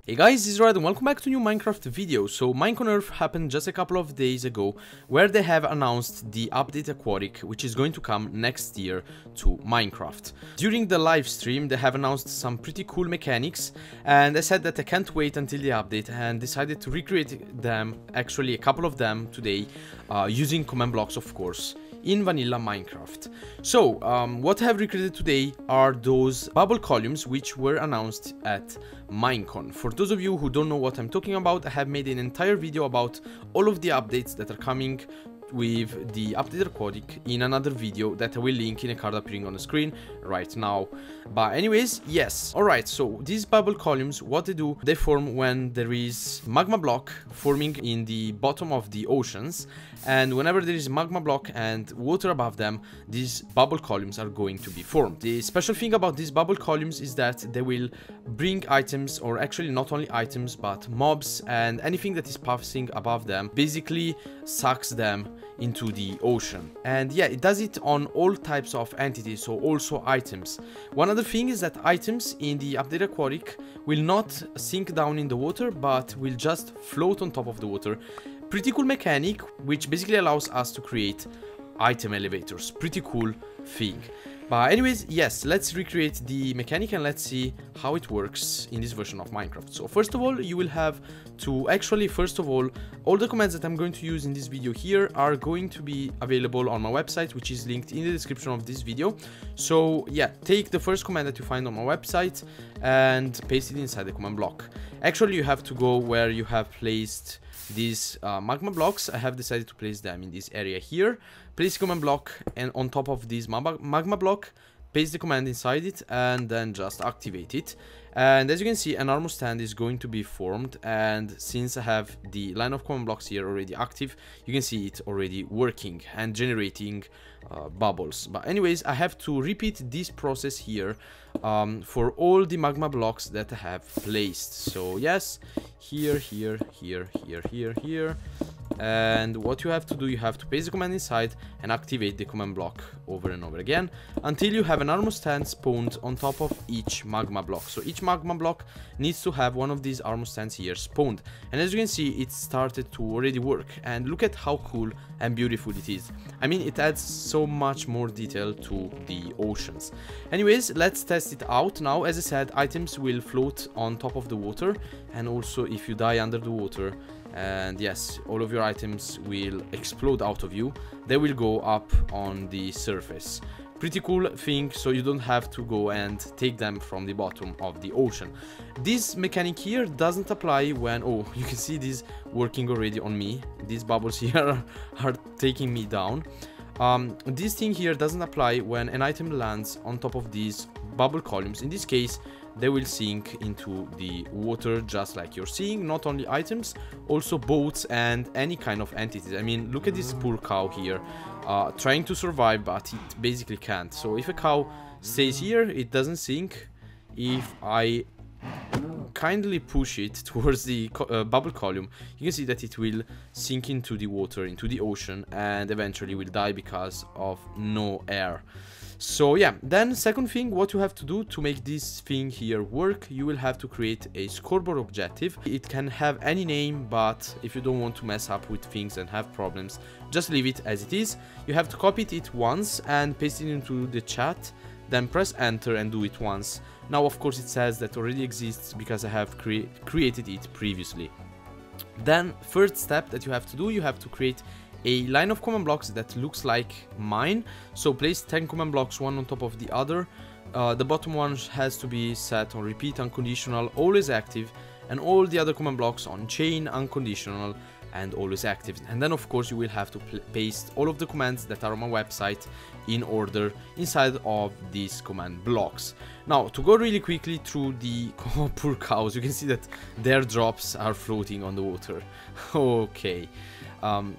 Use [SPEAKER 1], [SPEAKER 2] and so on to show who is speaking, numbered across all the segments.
[SPEAKER 1] Hey guys, this is Red and welcome back to a new Minecraft video. So Minecraft on Earth happened just a couple of days ago, where they have announced the update Aquatic, which is going to come next year to Minecraft. During the live stream they have announced some pretty cool mechanics, and I said that I can't wait until the update and decided to recreate them, actually a couple of them today, using command blocks of course, in vanilla Minecraft. So what I have recreated today are those bubble columns which were announced at Minecon. For those of you who don't know what I'm talking about, I have made an entire video about all of the updates that are coming with the updated Aquatic in another video that I will link in a card appearing on the screen right now. But anyways, yes, alright, so these bubble columns, what they do, they form when there is magma block forming in the bottom of the oceans, and whenever there is magma block and water above them, these bubble columns are going to be formed. The special thing about these bubble columns is that they will bring items, or actually not only items but mobs and anything that is passing above them, basically sucks them into the ocean. And yeah, it does it on all types of entities, so also items. One other thing is that items in the updated Aquatic will not sink down in the water but will just float on top of the water. Pretty cool mechanic, which basically allows us to create item elevators. Pretty cool thing. But anyways, yes, let's recreate the mechanic and let's see how it works in this version of Minecraft. So first of all, you will have to actually, first of all the commands that I'm going to use in this video here are going to be available on my website, which is linked in the description of this video. So yeah, take the first command that you find on my website and paste it inside the command block. Actually, you have to go where you have placed these magma blocks. I have decided to place them in this area here. Place command block, and on top of this magma block, paste the command inside it and then just activate it. And as you can see, an armor stand is going to be formed, and since I have the line of command blocks here already active, you can see it already working and generating bubbles. But anyways, I have to repeat this process here for all the magma blocks that I have placed. So yes, here, here, here, here, here, here. And what you have to do, you have to paste the command inside and activate the command block over and over again until you have an armor stand spawned on top of each magma block. So each magma block needs to have one of these armor stands here spawned, and as you can see, it started to already work, and look at how cool and beautiful it is. I mean, it adds so much more detail to the oceans. Anyways, let's test it out now. As I said, items will float on top of the water, and also if you die under the water, and yes, all of your items will explode out of you, they will go up on the surface. Pretty cool thing, so you don't have to go and take them from the bottom of the ocean. This mechanic here doesn't apply when, oh, you can see this working already on me. These bubbles here are taking me down. This thing here doesn't apply when an item lands on top of these bubble columns. In this case, they will sink into the water, just like you're seeing. Not only items, also boats and any kind of entities. I mean, look at this poor cow here, trying to survive, but it basically can't. So if a cow stays here, it doesn't sink. If I kindly push it towards the bubble column, you can see that it will sink into the water, into the ocean, and eventually will die because of no air. So yeah, then second thing, what you have to do to make this thing here work, you will have to create a scoreboard objective. It can have any name, but if you don't want to mess up with things and have problems, just leave it as it is. You have to copy it once and paste it into the chat, then press enter and do it once. Now of course it says that already exists because I have created it previously. Then third step that you have to do, you have to create a line of command blocks that looks like mine. So place 10 command blocks one on top of the other. The bottom one has to be set on repeat unconditional, always active, and all the other command blocks on chain unconditional and always active. And then of course you will have to paste all of the commands that are on my website in order inside of these command blocks. Now to go really quickly through the poor cows, you can see that their drops are floating on the water. Okay.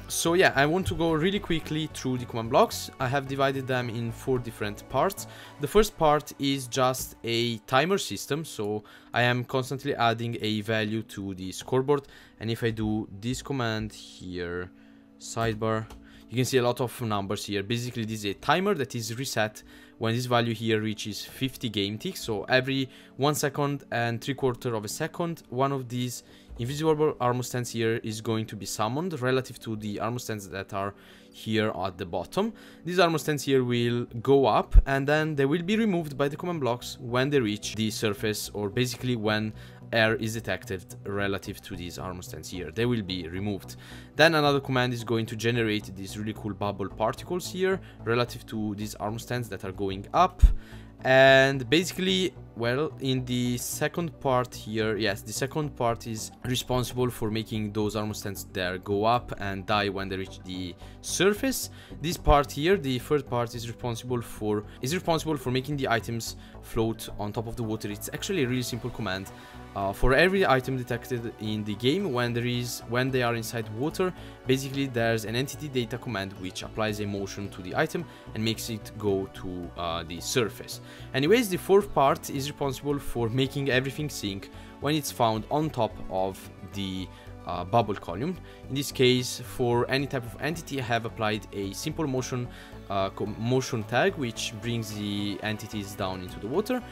[SPEAKER 1] So yeah, I want to go really quickly through the command blocks. I have divided them in 4 different parts. The first part is just a timer system, so I am constantly adding a value to the scoreboard, and if I do this command here, sidebar, you can see a lot of numbers here. Basically this is a timer that is reset when this value here reaches 50 game ticks. So every 1 second and 3/4 of a second, one of these invisible armor stands here is going to be summoned relative to the armor stands that are here at the bottom. These armor stands here will go up, and then they will be removed by the command blocks when they reach the surface, or basically when air is detected relative to these armor stands here. They will be removed. Then another command is going to generate these really cool bubble particles here relative to these armor stands that are going up. And basically, well, in the second part here, yes, the second part is responsible for making those armor stands there go up and die when they reach the surface. This part here, the third part, is responsible for making the items float on top of the water. It's actually a really simple command. For every item detected in the game when they are inside water, basically there's an entity data command which applies a motion to the item and makes it go to the surface. Anyways, the fourth part is responsible for making everything sink when it's found on top of the bubble column. In this case, for any type of entity, I have applied a simple motion tag which brings the entities down into the water.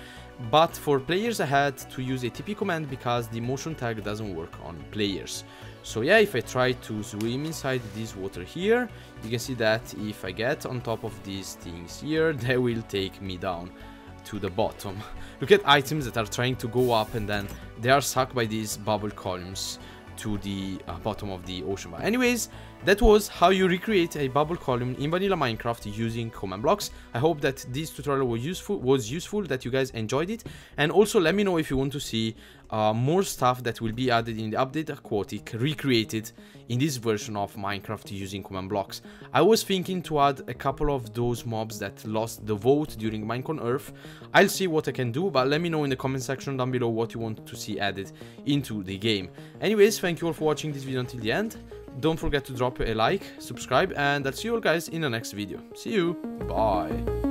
[SPEAKER 1] But for players, I had to use a TP command because the motion tag doesn't work on players. So yeah, if I try to swim inside this water here, you can see that if I get on top of these things here, they will take me down to the bottom. Look at items that are trying to go up and then they are sucked by these bubble columns to the bottom of the ocean. But anyways, that was how you recreate a bubble column in vanilla Minecraft using command blocks. I hope that this tutorial was useful, that you guys enjoyed it. And also let me know if you want to see more stuff that will be added in the update Aquatic, recreated in this version of Minecraft using command blocks. I was thinking to add a couple of those mobs that lost the vote during Minecon Earth. I'll see what I can do, but let me know in the comment section down below what you want to see added into the game. Anyways, thank you all for watching this video until the end. Don't forget to drop a like, subscribe, and I'll see you all guys in the next video. See you, bye.